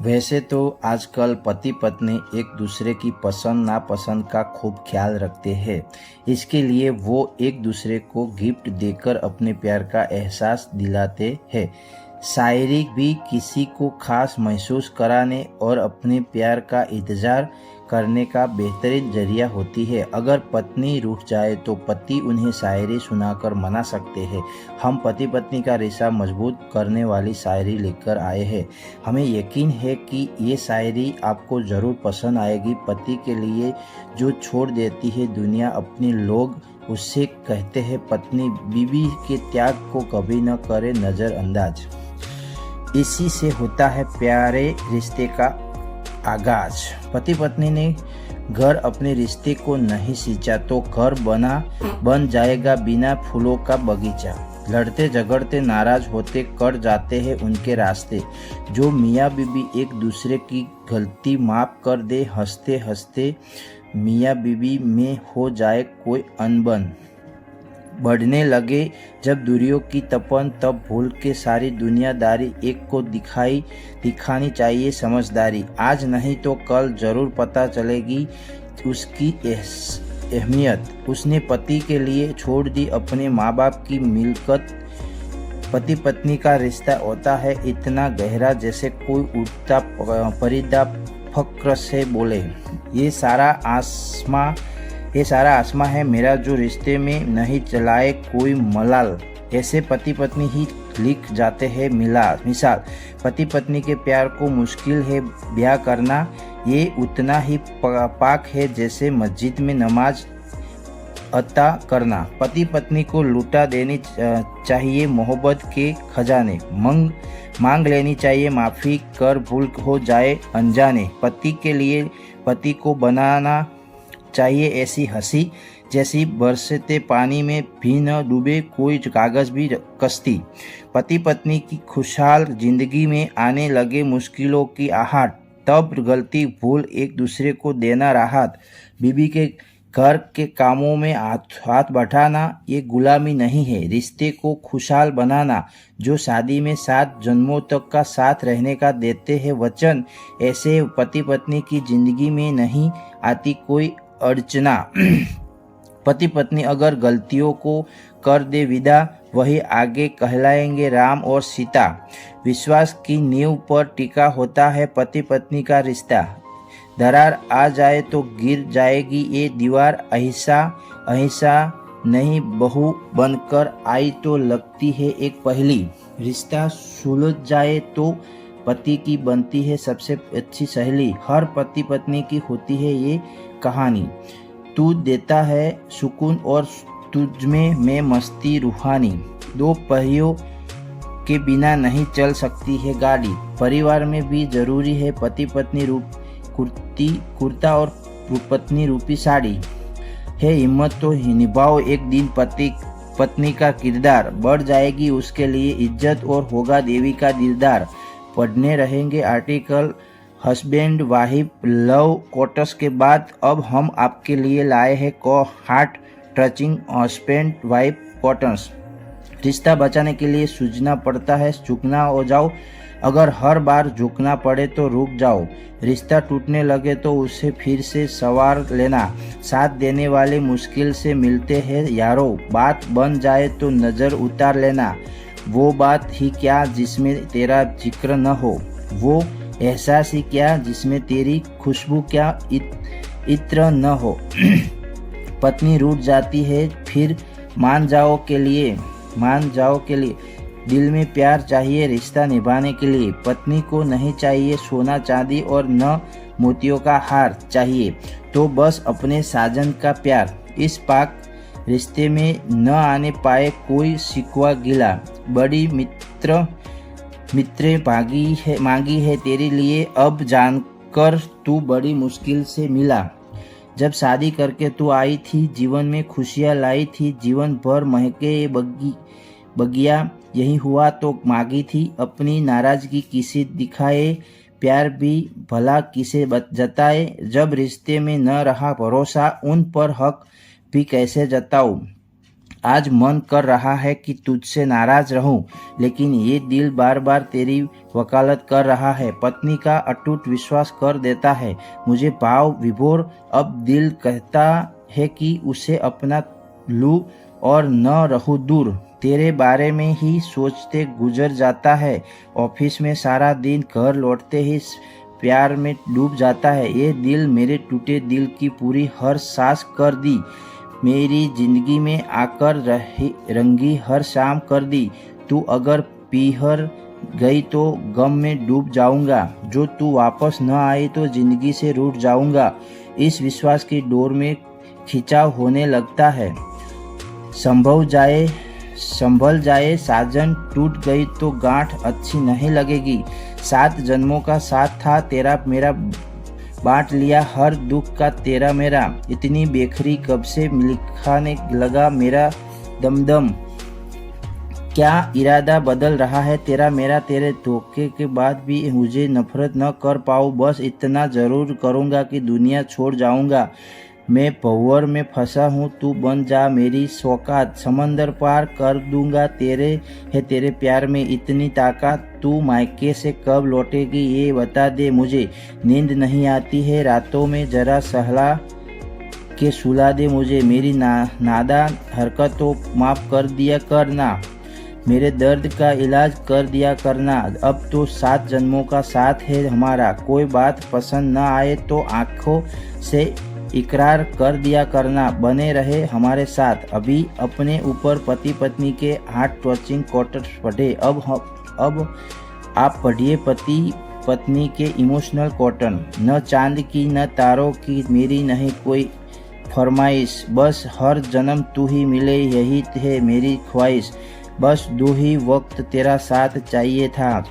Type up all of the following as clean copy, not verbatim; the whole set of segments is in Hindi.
वैसे तो आजकल पति पत्नी एक दूसरे की पसंद नापसंद का खूब ख्याल रखते हैं। इसके लिए वो एक दूसरे को गिफ्ट देकर अपने प्यार का एहसास दिलाते हैं। शायरी भी किसी को खास महसूस कराने और अपने प्यार का इंतज़ार करने का बेहतरीन जरिया होती है। अगर पत्नी रूठ जाए तो पति उन्हें शायरी सुनाकर मना सकते हैं। हम पति पत्नी का रिश्ता मजबूत करने वाली शायरी लेकर आए हैं। हमें यकीन है कि ये शायरी आपको ज़रूर पसंद आएगी। पति के लिए जो छोड़ देती है दुनिया अपनी, लोग उससे कहते हैं पत्नी बीवी के त्याग को कभी न करे नज़रअंदाज। इसी से होता है प्यारे रिश्ते का आगाज। पति पत्नी ने घर अपने रिश्ते को नहीं सींचा तो घर बन जाएगा बिना फूलों का बगीचा। लड़ते झगड़ते नाराज होते कट जाते हैं उनके रास्ते। जो मियाँ बीबी एक दूसरे की गलती माफ कर दे, हंसते हंसते मियाँ बीबी में हो जाए कोई अनबन। बढ़ने लगे जब दूरियों की तपन, तब भूल के सारी दुनियादारी एक को दिखानी चाहिए समझदारी। आज नहीं तो कल जरूर पता चलेगी उसकी अहमियत। उसने पति के लिए छोड़ दी अपने माँ बाप की मिल्कत। पति पत्नी का रिश्ता होता है इतना गहरा जैसे कोई उड़ता परिंदा फक्र से बोले, ये सारा आसमां है मेरा जो रिश्ते में नहीं चलाए कोई मलाल। ऐसे पति पत्नी ही लिख जाते हैं मिसाल। पति पत्नी के प्यार को मुश्किल है ब्याह करना, ये उतना ही पाक है जैसे मस्जिद में नमाज अता करना। पति पत्नी को लुटा देनी चाहिए मोहब्बत के खजाने, मांग लेनी चाहिए माफ़ी कर भूल हो जाए अनजाने। पति के लिए पति को बनाना चाहिए ऐसी हंसी जैसी बरसते पानी में भी न डूबे कोई कागज भी कश्ती। पति पत्नी की खुशहाल जिंदगी में आने लगे मुश्किलों की आहट, तब गलती भूल एक दूसरे को देना राहत। बीबी के घर के कामों में हाथ बढ़ाना ये गुलामी नहीं है, रिश्ते को खुशहाल बनाना। जो शादी में 7 जन्मों तक का साथ रहने का देते हैं वचन, ऐसे पति पत्नी की जिंदगी में नहीं आती कोई अड़चना। पति पत्नी अगर गलतियों को कर दे विदा, वही आगे कहलाएंगे राम और सीता। विश्वास की नींव पर टिका होता है पति पत्नी का रिश्ता। दरार आ जाए तो गिर जाएगी ये दीवार, अहिंसा नहीं बहू बनकर आई तो लगती है एक पहली। रिश्ता सुलझ जाए तो पति की बनती है सबसे अच्छी सहेली। हर पति पत्नी की होती है ये कहानी। तू देता है सुकून और तुझ में मैं मस्ती रूहानी। दो पहियों के बिना नहीं चल सकती है गाड़ी। परिवार में भी जरूरी है पति पत्नी रूप कुर्ता और पत्नी रूपी साड़ी। है हिम्मत तो निभाओ एक दिन पति पत्नी का किरदार, बढ़ जाएगी उसके लिए इज्जत और होगा देवी का दिलदार। पढ़ने रहेंगे article husband wife love quarters के बाद अब हम आपके लिए लाए हैं heart touching husband wife quarters. रिश्ता बचाने के लिए सूझना पड़ता है, झुकना हो जाओ। अगर हर बार झुकना पड़े तो रुक जाओ। रिश्ता टूटने लगे तो उसे फिर से संवार लेना। साथ देने वाले मुश्किल से मिलते हैं यारों, बात बन जाए तो नज़र उतार लेना। वो बात ही क्या जिसमें तेरा जिक्र न हो, वो एहसास ही क्या जिसमें तेरी खुशबू क्या इत्र न हो। पत्नी रूठ जाती है फिर मान जाओ के लिए दिल में प्यार चाहिए रिश्ता निभाने के लिए। पत्नी को नहीं चाहिए सोना चांदी और न मोतियों का हार, चाहिए तो बस अपने साजन का प्यार। इस पाक रिश्ते में न आने पाए कोई शिकवा गिला। बड़ी मित्र मांगी है तेरे लिए, अब जानकर तू बड़ी मुश्किल से मिला। जब शादी करके तू आई थी जीवन में खुशियाँ लाई थी, जीवन भर महके ये बगिया यही हुआ तो मांगी थी। अपनी नाराजगी किसे दिखाए, प्यार भी भला किसे जताए। जब रिश्ते में न रहा भरोसा, उन पर हक भी कैसे जताऊं। आज मन कर रहा है कि तुझसे नाराज रहूं, लेकिन ये दिल बार बार तेरी वकालत कर रहा है। पत्नी का अटूट विश्वास कर देता है मुझे भाव विभोर। अब दिल कहता है कि उसे अपना लूं और न रहूं दूर। तेरे बारे में ही सोचते गुजर जाता है। ऑफिस में सारा दिन, घर लौटते ही प्यार में डूब जाता है। ये दिल मेरे टूटे दिल की पूरी हर सांस कर दी। मेरी जिंदगी में आकर रंगी हर शाम कर दी। तू अगर पीहर गई तो गम में डूब जाऊंगा। जो तू वापस न आई तो जिंदगी से रूठ जाऊंगा। इस विश्वास की डोर में खिंचाव होने लगता है। संभल जाए साजन, टूट गई तो गांठ अच्छी नहीं लगेगी। 7 जन्मों का साथ था तेरा मेरा, बांट लिया हर दुख का तेरा मेरा। इतनी बेखरी कब से लिखाने लगा मेरा दमदम। क्या इरादा बदल रहा है तेरा मेरा। तेरे धोखे के बाद भी मुझे नफरत न कर पाऊँ। बस इतना जरूर करूँगा कि दुनिया छोड़ जाऊँगा। मैं भंवर में फंसा हूँ, तू बन जा मेरी सौगात। समंदर पार कर दूंगा तेरे प्यार में इतनी ताकत। तू मायके से कब लौटेगी ये बता दे मुझे। नींद नहीं आती है रातों में, जरा सहला के सुला दे मुझे। मेरी नादान हरकतों माफ कर दिया करना। मेरे दर्द का इलाज कर दिया करना। अब तो 7 जन्मों का साथ है हमारा। कोई बात पसंद न आए तो आंखों से इकरार कर दिया करना। बने रहे हमारे साथ। अभी अपने ऊपर पति पत्नी के हार्ट टचिंग क्वार्टर्स पढ़े। अब आप पढ़िए पति पत्नी के इमोशनल कॉटन। न चांद की न तारों की मेरी नहीं कोई फरमाइश। बस हर जन्म तू ही मिले यही है मेरी ख्वाहिश। बस 2 ही वक्त तेरा साथ चाहिए था।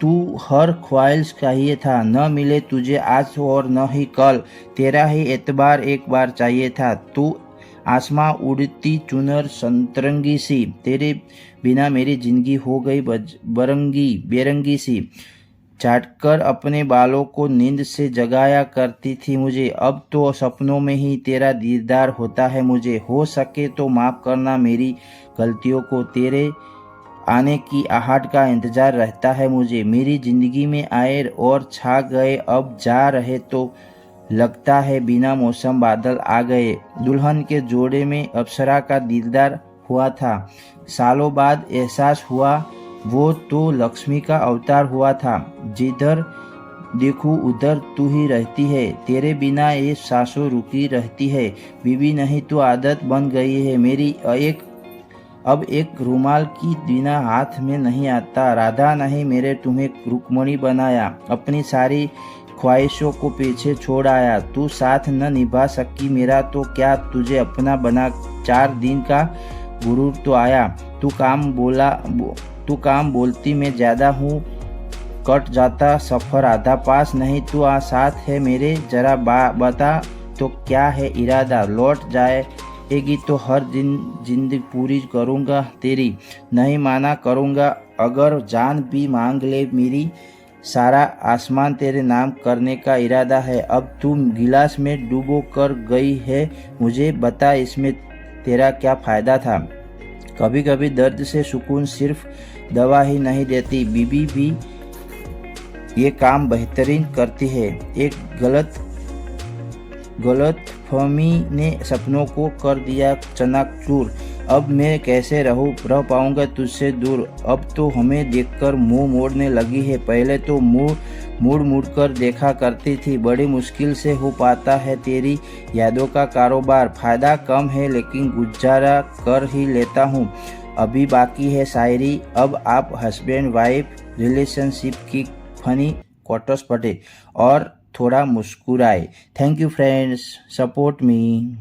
तू हर ख्वाहिश चाहिए था। न मिले तुझे आज और न ही कल। तेरा ही एतबार एक बार चाहिए था। तू आसमां उड़ती चुनर संतरंगी सी। तेरे बिना मेरी जिंदगी हो गई बेरंगी सी। चाटकर अपने बालों को नींद से जगाया करती थी मुझे। अब तो सपनों में ही तेरा दीदार होता है मुझे। हो सके तो माफ करना मेरी गलतियों को। तेरे आने की आहट का इंतजार रहता है मुझे। मेरी जिंदगी में आए और छा गए, अब जा रहे तो लगता है बिना मौसम बादल आ गए। दुल्हन के जोड़े में अप्सरा का दीदार हुआ था। सालों बाद एहसास हुआ वो तो लक्ष्मी का अवतार हुआ था। जिधर देखूं उधर तू ही रहती है। तेरे बिना ये सांसों रुकी रहती है। बीवी नहीं तो आदत बन गई है मेरी। अब एक रुमाल की बिना हाथ में नहीं आता। राधा नहीं मेरे तुम्हें रुक्मणी बनाया। अपनी सारी ख्वाहिशों को पीछे छोड़ आया। तू साथ न निभा सकी मेरा तो क्या तुझे अपना बना। 4 दिन का गुरूर तो आया। तू काम बोलती मैं ज्यादा हूँ। कट जाता सफर आधा। पास नहीं तू साथ है मेरे। जरा बता तो क्या है इरादा। लौट जाएगी तो हर दिन जिंदगी पूरी करूँगा तेरी। नहीं माना करूँगा अगर जान भी मांग ले मेरी। सारा आसमान तेरे नाम करने का इरादा है। अब तुम गिलास में डूबो कर गई है मुझे बता इसमें तेरा क्या फ़ायदा था। कभी कभी दर्द से सुकून सिर्फ दवा ही नहीं देती, बीबी भी ये काम बेहतरीन करती है। एक गलत फहमी ने सपनों को कर दिया चकनाचूर। अब मैं कैसे रह पाऊंगा तुझसे दूर। अब तो हमें देखकर मुंह मोड़ने लगी है। पहले तो मुड़ कर देखा करती थी। बड़ी मुश्किल से हो पाता है तेरी यादों का कारोबार। फायदा कम है लेकिन गुजारा कर ही लेता हूँ। अभी बाकी है शायरी। अब आप हस्बैंड वाइफ रिलेशनशिप की फनी क्वार्टर्स पढ़े और थोड़ा मुस्कुराए। Thank you friends, support me.